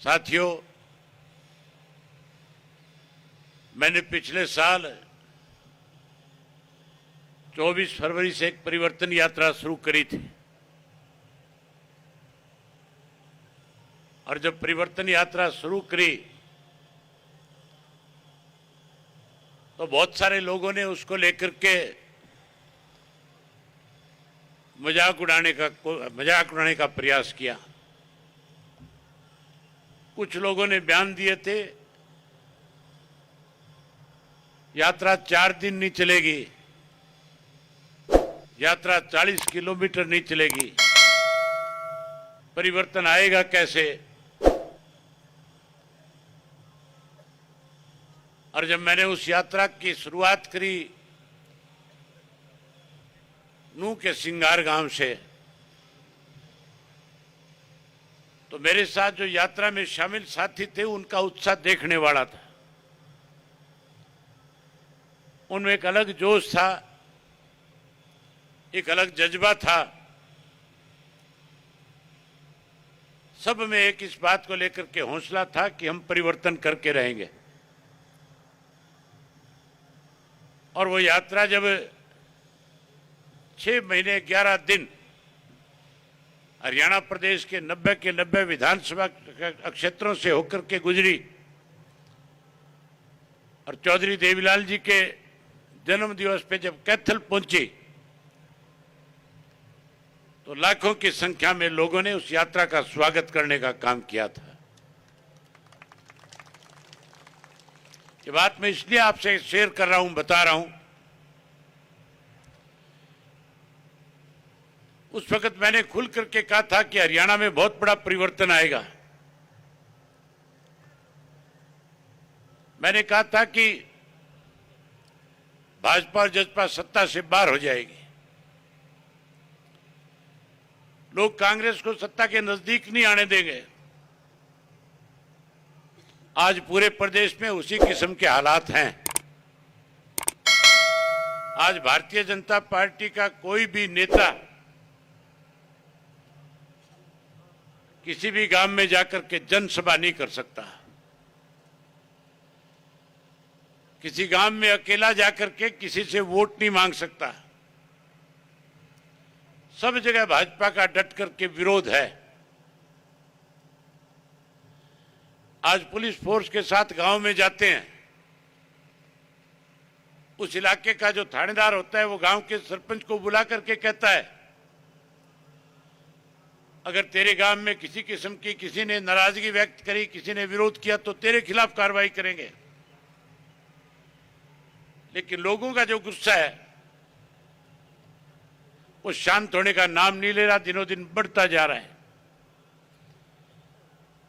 साथियों, मैंने पिछले साल 24 फरवरी से एक परिवर्तन यात्रा शुरू करी थी और जब परिवर्तन यात्रा शुरू करी तो बहुत सारे लोगों ने उसको लेकर के मजाक उड़ाने का प्रयास किया। कुछ लोगों ने बयान दिए थे यात्रा 4 दिन नहीं चलेगी, यात्रा 40 किलोमीटर नहीं चलेगी, परिवर्तन आएगा कैसे। और जब मैंने उस यात्रा की शुरुआत करी नूह के सिंगार गांव से, तो मेरे साथ जो यात्रा में शामिल साथी थे उनका उत्साह देखने वाला था। उनमें एक अलग जोश था, एक अलग जज्बा था। सब में एक इस बात को लेकर के हौसला था कि हम परिवर्तन करके रहेंगे। और वो यात्रा जब 6 महीने 11 दिन हरियाणा प्रदेश के 90 के 90 विधानसभा क्षेत्रों से होकर के गुजरी और चौधरी देवीलाल जी के जन्म दिवस पे जब कैथल पहुंची तो लाखों की संख्या में लोगों ने उस यात्रा का स्वागत करने का काम किया था। ये बात मैं इसलिए आपसे शेयर कर रहा हूं, बता रहा हूं। उस वक्त मैंने खुल करके कहा था कि हरियाणा में बहुत बड़ा परिवर्तन आएगा। मैंने कहा था कि भाजपा और जसपा सत्ता से बाहर हो जाएगी, लोग कांग्रेस को सत्ता के नजदीक नहीं आने देंगे। आज पूरे प्रदेश में उसी किस्म के हालात हैं। आज भारतीय जनता पार्टी का कोई भी नेता किसी भी गांव में जाकर के जनसभा नहीं कर सकता। किसी गांव में अकेला जाकर के किसी से वोट नहीं मांग सकता। सब जगह भाजपा का डट करके विरोध है। आज पुलिस फोर्स के साथ गांव में जाते हैं, उस इलाके का जो थानेदार होता है वो गांव के सरपंच को बुला करके कहता है अगर तेरे गांव में किसी किस्म की किसी ने नाराजगी व्यक्त करी, किसी ने विरोध किया तो तेरे खिलाफ कार्रवाई करेंगे। लेकिन लोगों का जो गुस्सा है वो शांत होने का नाम नहीं ले रहा, दिनों दिन बढ़ता जा रहा है।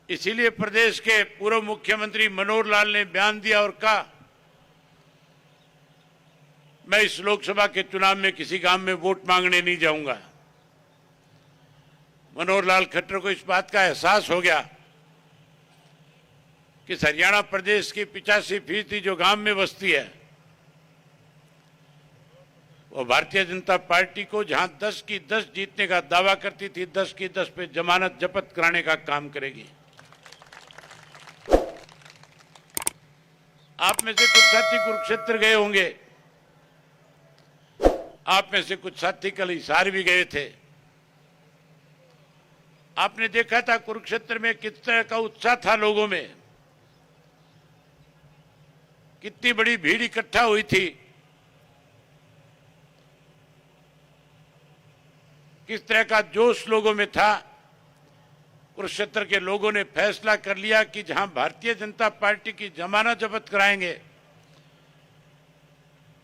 इसीलिए प्रदेश के पूर्व मुख्यमंत्री मनोहर लाल ने बयान दिया और कहा मैं इस लोकसभा के चुनाव में किसी गांव में वोट मांगने नहीं जाऊंगा। मनोहर लाल खट्टर को इस बात का एहसास हो गया कि हरियाणा प्रदेश की 85% जो गांव में बस्ती है वो भारतीय जनता पार्टी को जहां 10 की 10 जीतने का दावा करती थी, 10 की 10 पे जमानत जब्त कराने का काम करेगी। आप में से कुछ साथी कुरुक्षेत्र गए होंगे, आप में से कुछ साथी कल हिसार भी गए थे। आपने देखा था कुरुक्षेत्र में किस तरह का उत्साह था लोगों में, कितनी बड़ी भीड़ इकट्ठा हुई थी, किस तरह का जोश लोगों में था। कुरुक्षेत्र के लोगों ने फैसला कर लिया कि जहां भारतीय जनता पार्टी की जमानत जब्त कराएंगे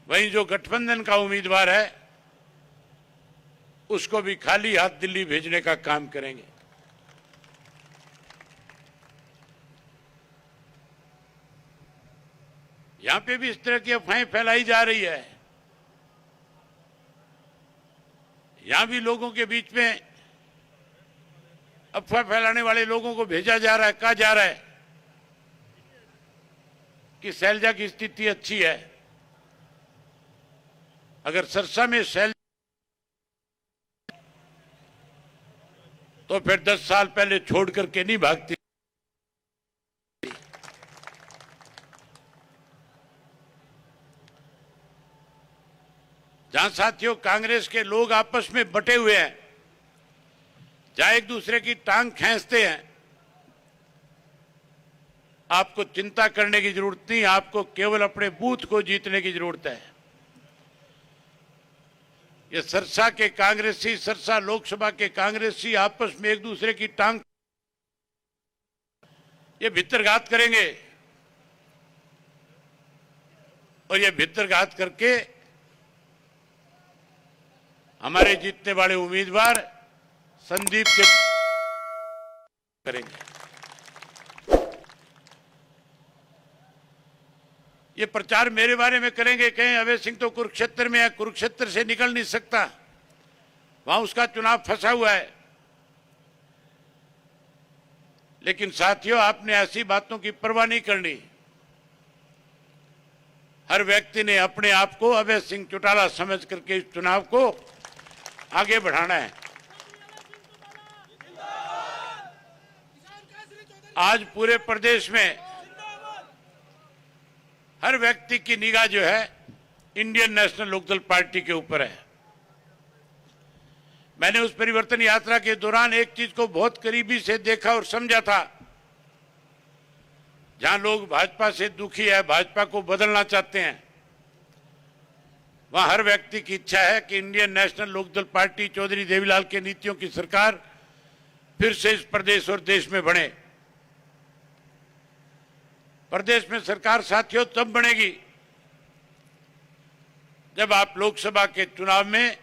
वहीं जो गठबंधन का उम्मीदवार है उसको भी खाली हाथ दिल्ली भेजने का काम करेंगे। यहां पे भी इस तरह की अफवाहें फैलाई जा रही है। यहां भी लोगों के बीच में अफवाह फैलाने वाले लोगों को भेजा जा रहा है, कहा जा रहा है कि शैलजा की स्थिति अच्छी है। अगर सरसा में शैलजा तो फिर 10 साल पहले छोड़ करके नहीं भागती। जहां साथियों कांग्रेस के लोग आपस में बटे हुए हैं, जहां एक दूसरे की टांग खींचते हैं, आपको चिंता करने की जरूरत नहीं, आपको केवल अपने बूथ को जीतने की जरूरत है। ये सरसा के कांग्रेसी, सरसा लोकसभा के कांग्रेसी आपस में एक दूसरे की टांग ये भित्तरघात करेंगे और ये भित्तरघात करके हमारे जीतने वाले उम्मीदवार संदीप के करेंगे। ये प्रचार मेरे बारे में करेंगे, कहें अवैध सिंह तो कुरुक्षेत्र में है, कुरुक्षेत्र से निकल नहीं सकता, वहां उसका चुनाव फंसा हुआ है। लेकिन साथियों, आपने ऐसी बातों की परवाह नहीं करनी। हर व्यक्ति ने अपने आप को अवैध सिंह चौटाला समझ करके इस चुनाव को आगे बढ़ाना है। आज पूरे प्रदेश में हर व्यक्ति की निगाह जो है इंडियन नेशनल लोकदल पार्टी के ऊपर है। मैंने उस परिवर्तन यात्रा के दौरान एक चीज को बहुत करीबी से देखा और समझा था। जहां लोग भाजपा से दुखी है, भाजपा को बदलना चाहते हैं, वहां हर व्यक्ति की इच्छा है कि Indian National Lokdal party Chaudhary Devilal के नीतियों की सरकार फिर से इस प्रदेश और देश में बने। प्रदेश में सरकार साथियों तब बनेगी जब आप लोकसभा के चुनाव में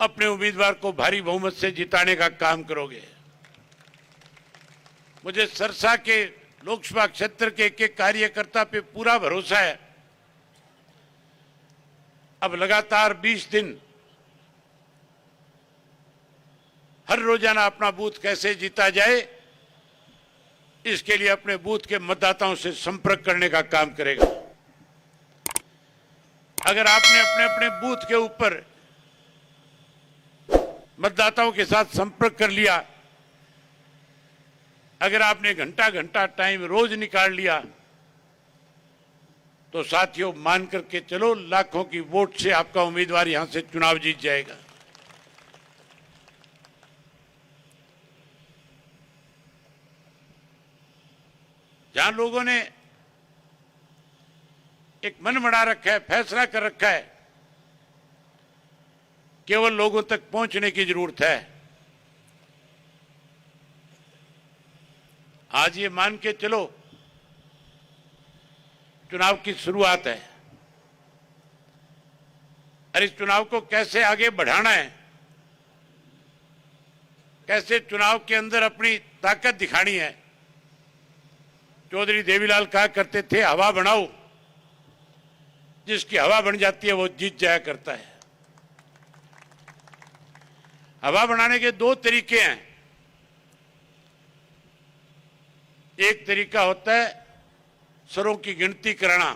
अपने उम्मीदवार को भारी बहुमत से जिताने का काम करोगे। मुझे सरसा के लोकसभा क्षेत्र के एक कार्यकर्ता पे पूरा भरोसा है। अब लगातार 20 दिन हर रोजाना अपना बूथ कैसे जीता जाए, इसके लिए अपने बूथ के मतदाताओं से संपर्क करने का काम करेगा। अगर आपने अपने अपने बूथ के ऊपर मतदाताओं के साथ संपर्क कर लिया, अगर आपने घंटा घंटा टाइम रोज निकाल लिया, तो साथियों मान करके चलो लाखों की वोट से आपका उम्मीदवार यहां से चुनाव जीत जाएगा। जहां लोगों ने एक मन बना रखा है, फैसला कर रखा है, केवल लोगों तक पहुंचने की जरूरत है। आज ये मान के चलो चुनाव की शुरुआत है और इस चुनाव को कैसे आगे बढ़ाना है, कैसे चुनाव के अंदर अपनी ताकत दिखानी है। चौधरी देवीलाल कहा करते थे, हवा बनाओ, जिसकी हवा बन जाती है वो जीत जाया करता है। हवा बनाने के दो तरीके हैं। एक तरीका होता है सरों की गिनती कराना,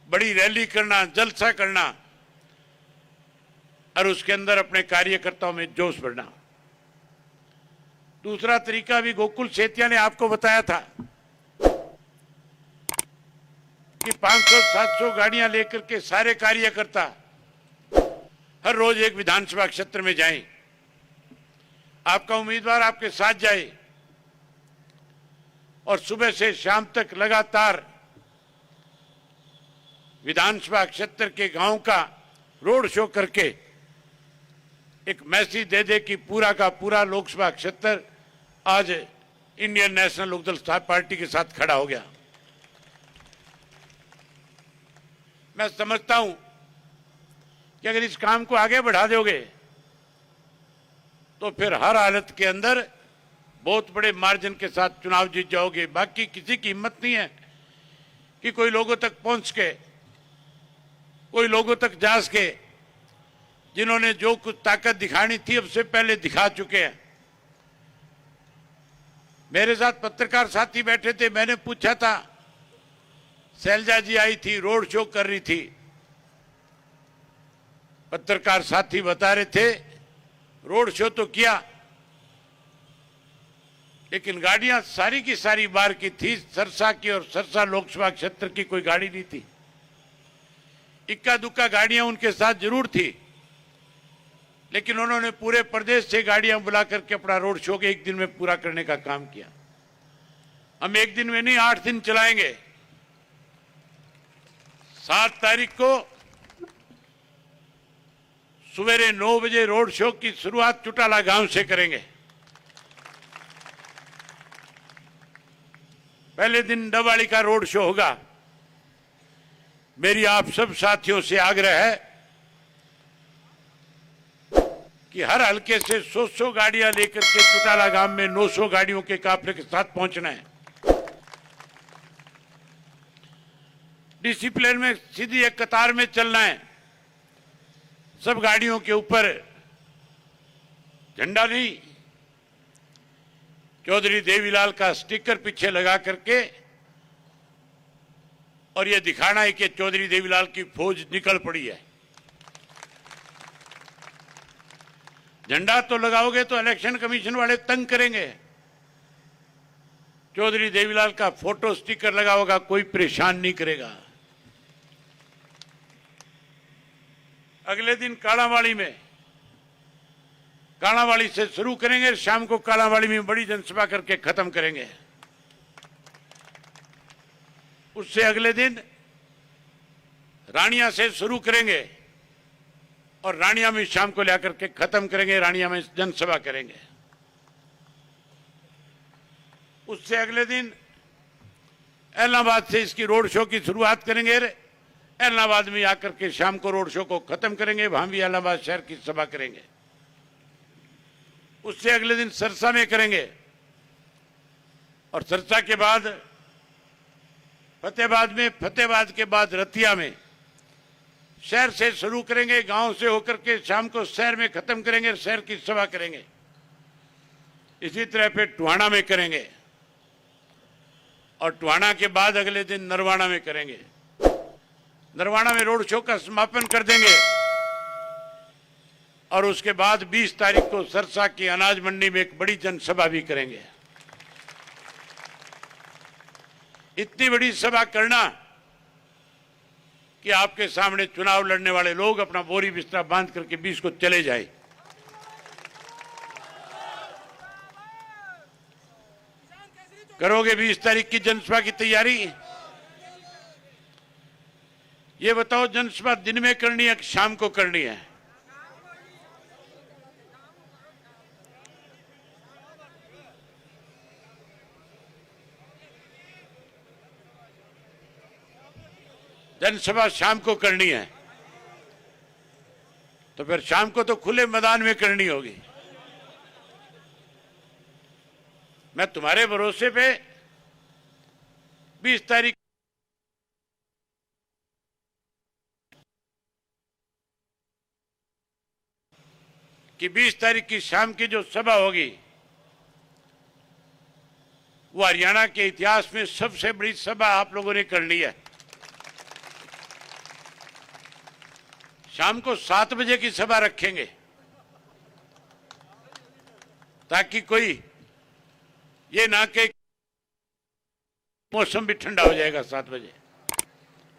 बड़ी रैली करना, जलसा करना और उसके अंदर अपने कार्यकर्ताओं में जोश भरना। दूसरा तरीका भी गोकुल सेतिया ने आपको बताया था कि 500-700 गाड़ियां लेकर के सारे कार्यकर्ता हर रोज एक विधानसभा क्षेत्र में जाएं, आपका उम्मीदवार आपके साथ जाए और सुबह से शाम तक लगातार विधानसभा क्षेत्र के गांव का रोड शो करके एक मैसेज दे दे कि पूरा का पूरा लोकसभा क्षेत्र आज इंडियन नेशनल लोकदल पार्टी के साथ खड़ा हो गया। मैं समझता हूं कि अगर इस काम को आगे बढ़ा दोगे तो फिर हर हालत के अंदर बहुत बड़े मार्जिन के साथ चुनाव जीत जाओगे। बाकी किसी की हिम्मत नहीं है कि कोई लोगों तक पहुंच के, कोई लोगों तक जा सके। जिन्होंने जो कुछ ताकत दिखानी थी अब से पहले दिखा चुके हैं। मेरे साथ पत्रकार साथी बैठे थे, मैंने पूछा था, शैलजा जी आई थी, रोड शो कर रही थी, पत्रकार साथी बता रहे थे रोड शो तो किया लेकिन गाड़ियां सारी की सारी बाहर की थी, सरसा की, और सरसा लोकसभा क्षेत्र की कोई गाड़ी नहीं थी। इक्का दुक्का गाड़ियां उनके साथ जरूर थी, लेकिन उन्होंने पूरे प्रदेश से गाड़ियां बुला करके अपना रोड शो के एक दिन में पूरा करने का काम किया। हम एक दिन में नहीं, 8 दिन चलाएंगे। 7 तारीख को सवेरे 9 बजे रोड शो की शुरुआत चुटाला गांव से करेंगे। पहले दिन डबवाली का रोड शो होगा। मेरी आप सब साथियों से आग्रह है कि हर हल्के से 100 गाड़ियां लेकर के चुटाला गांव में 900 गाड़ियों के काफले के साथ पहुंचना है। डिसिप्लिन में सीधी एक कतार में चलना है। सब गाड़ियों के ऊपर झंडा नहीं, चौधरी देवीलाल का स्टिकर पीछे लगा करके और यह दिखाना है कि चौधरी देवीलाल की फौज निकल पड़ी है। झंडा तो लगाओगे तो इलेक्शन कमीशन वाले तंग करेंगे। चौधरी देवीलाल का फोटो स्टिकर लगा होगा, कोई परेशान नहीं करेगा। अगले दिन कालावाड़ी में, कालावाड़ी से शुरू करेंगे, शाम को कालावाड़ी में बड़ी जनसभा करके खत्म करेंगे। उससे अगले दिन रानिया से शुरू करेंगे और रानिया में शाम को लेकर के खत्म करेंगे। रानिया में जनसभा करेंगे। उससे अगले दिन इलाहाबाद से इसकी रोड शो की शुरुआत करेंगे। इलाहाबाद में आकर के शाम को रोड शो को खत्म करेंगे। वहां भी इलाहाबाद शहर की सभा करेंगे। उससे अगले दिन सरसा में करेंगे और सरसा के बाद फतेहाबाद में, फतेहाबाद के बाद रतिया में। शहर से शुरू करेंगे, गांव से होकर के शाम को शहर में खत्म करेंगे, शहर की सभा करेंगे। इसी तरह पे टुहाना में करेंगे और टुहाना के बाद अगले दिन नरवाना में करेंगे। नरवाना में रोड शो का समापन कर देंगे और उसके बाद 20 तारीख को सरसा की अनाज मंडी में एक बड़ी जनसभा भी करेंगे। इतनी बड़ी सभा करना कि आपके सामने चुनाव लड़ने वाले लोग अपना बोरी बिस्तरा बांध करके 20 को चले जाए। करोगे 20 तारीख की जनसभा की तैयारी? ये बताओ, जनसभा दिन में करनी है कि शाम को करनी है? जनसभा शाम को करनी है तो फिर शाम को तो खुले मैदान में करनी होगी। मैं तुम्हारे भरोसे पे 20 तारीख की 20 तारीख की शाम की जो सभा होगी वो हरियाणा के इतिहास में सबसे बड़ी सभा आप लोगों ने करनी है। शाम को 7 बजे की सभा रखेंगे ताकि कोई ये ना कहे मौसम भी ठंडा हो जाएगा। 7 बजे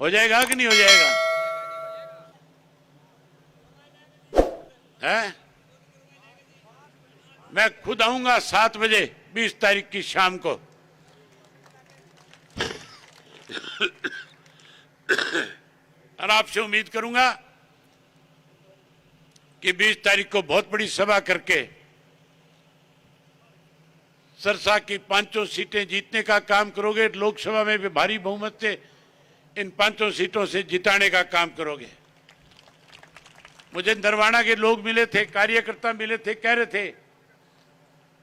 हो जाएगा कि नहीं हो जाएगा? है? मैं खुद आऊंगा 7 बजे 20 तारीख की शाम को। और आपसे उम्मीद करूंगा कि 20 तारीख को बहुत बड़ी सभा करके सरसा की 5 सीटें जीतने का काम करोगे। लोकसभा में भी भारी बहुमत से इन 5 सीटों से जिताने का काम करोगे। मुझे नरवाना के लोग मिले थे, कार्यकर्ता मिले थे, कह रहे थे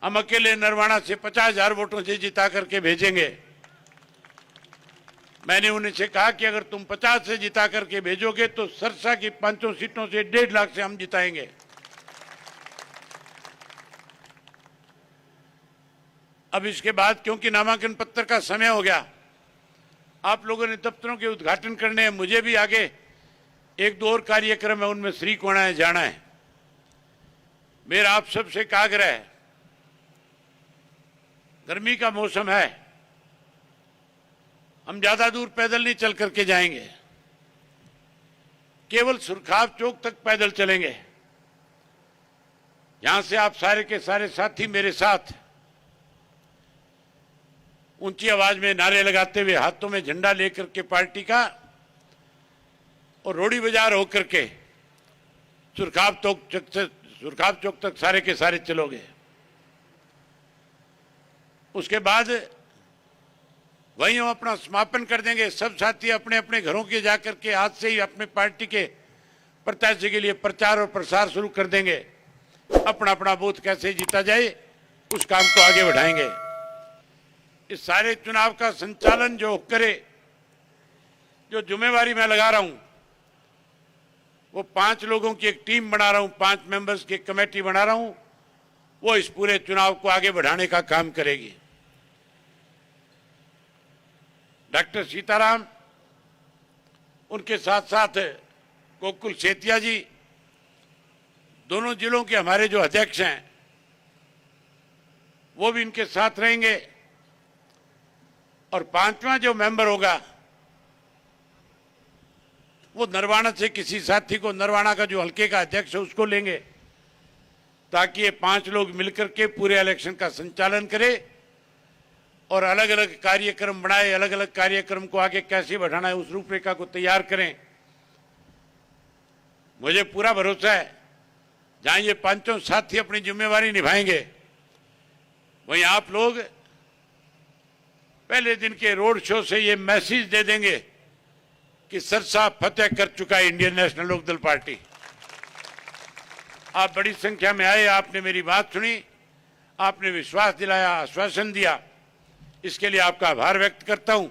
हम अकेले नरवाना से 50,000 वोटों से जिता करके भेजेंगे। मैंने उनसे कहा कि अगर तुम 50 से जिता करके भेजोगे तो सरसा की 5 सीटों से 1.5 लाख से हम जिताएंगे। अब इसके बाद क्योंकि नामांकन पत्र का समय हो गया, आप लोगों ने दफ्तरों के उद्घाटन करने हैं, मुझे भी आगे 1-2 और कार्यक्रम है, उनमें शरीक होना है, जाना है। मेरा आप सबसे एक आग्रह है, गर्मी का मौसम है, हम ज्यादा दूर पैदल नहीं चल करके जाएंगे। केवल सुरखाव चौक तक पैदल चलेंगे। यहां से आप सारे के सारे साथी मेरे साथ ऊंची आवाज में नारे लगाते हुए, हाथों में झंडा लेकर के पार्टी का, और रोडी बाजार होकर के सुरखाव चौक तक सारे के सारे चलोगे। उसके बाद वहीं हम अपना समापन कर देंगे। सब साथी अपने अपने घरों के जाकर के आज से ही अपने पार्टी के प्रत्याशी के लिए प्रचार और प्रसार शुरू कर देंगे। अपना अपना बूथ कैसे जीता जाए उस काम को आगे बढ़ाएंगे। इस सारे चुनाव का संचालन जो करे, जो जिम्मेवारी मैं लगा रहा हूं, वो 5 लोगों की एक टीम बना रहा हूं, 5 मेंबर्स की कमेटी बना रहा हूं। वो इस पूरे चुनाव को आगे बढ़ाने का काम करेगी। डॉक्टर सीताराम, उनके साथ साथ गोकुल सेतिया जी, दोनों जिलों के हमारे जो अध्यक्ष हैं वो भी इनके साथ रहेंगे। और 5वां जो मेंबर होगा वो नरवाना से किसी साथी को, नरवाना का जो हल्के का अध्यक्ष है उसको लेंगे, ताकि ये 5 लोग मिलकर के पूरे इलेक्शन का संचालन करें और अलग अलग कार्यक्रम बनाए, अलग अलग कार्यक्रम को आगे कैसे बढ़ाना है उस रूपरेखा को तैयार करें। मुझे पूरा भरोसा है जहां ये 5 साथी अपनी जिम्मेवारी निभाएंगे, वहीं आप लोग पहले दिन के रोड शो से ये मैसेज दे देंगे कि सरसा फतेह कर चुका है इंडियन नेशनल लोकदल पार्टी। आप बड़ी संख्या में आए, आपने मेरी बात सुनी, आपने विश्वास दिलाया, आश्वासन दिया, इसके लिए आपका आभार व्यक्त करता हूं।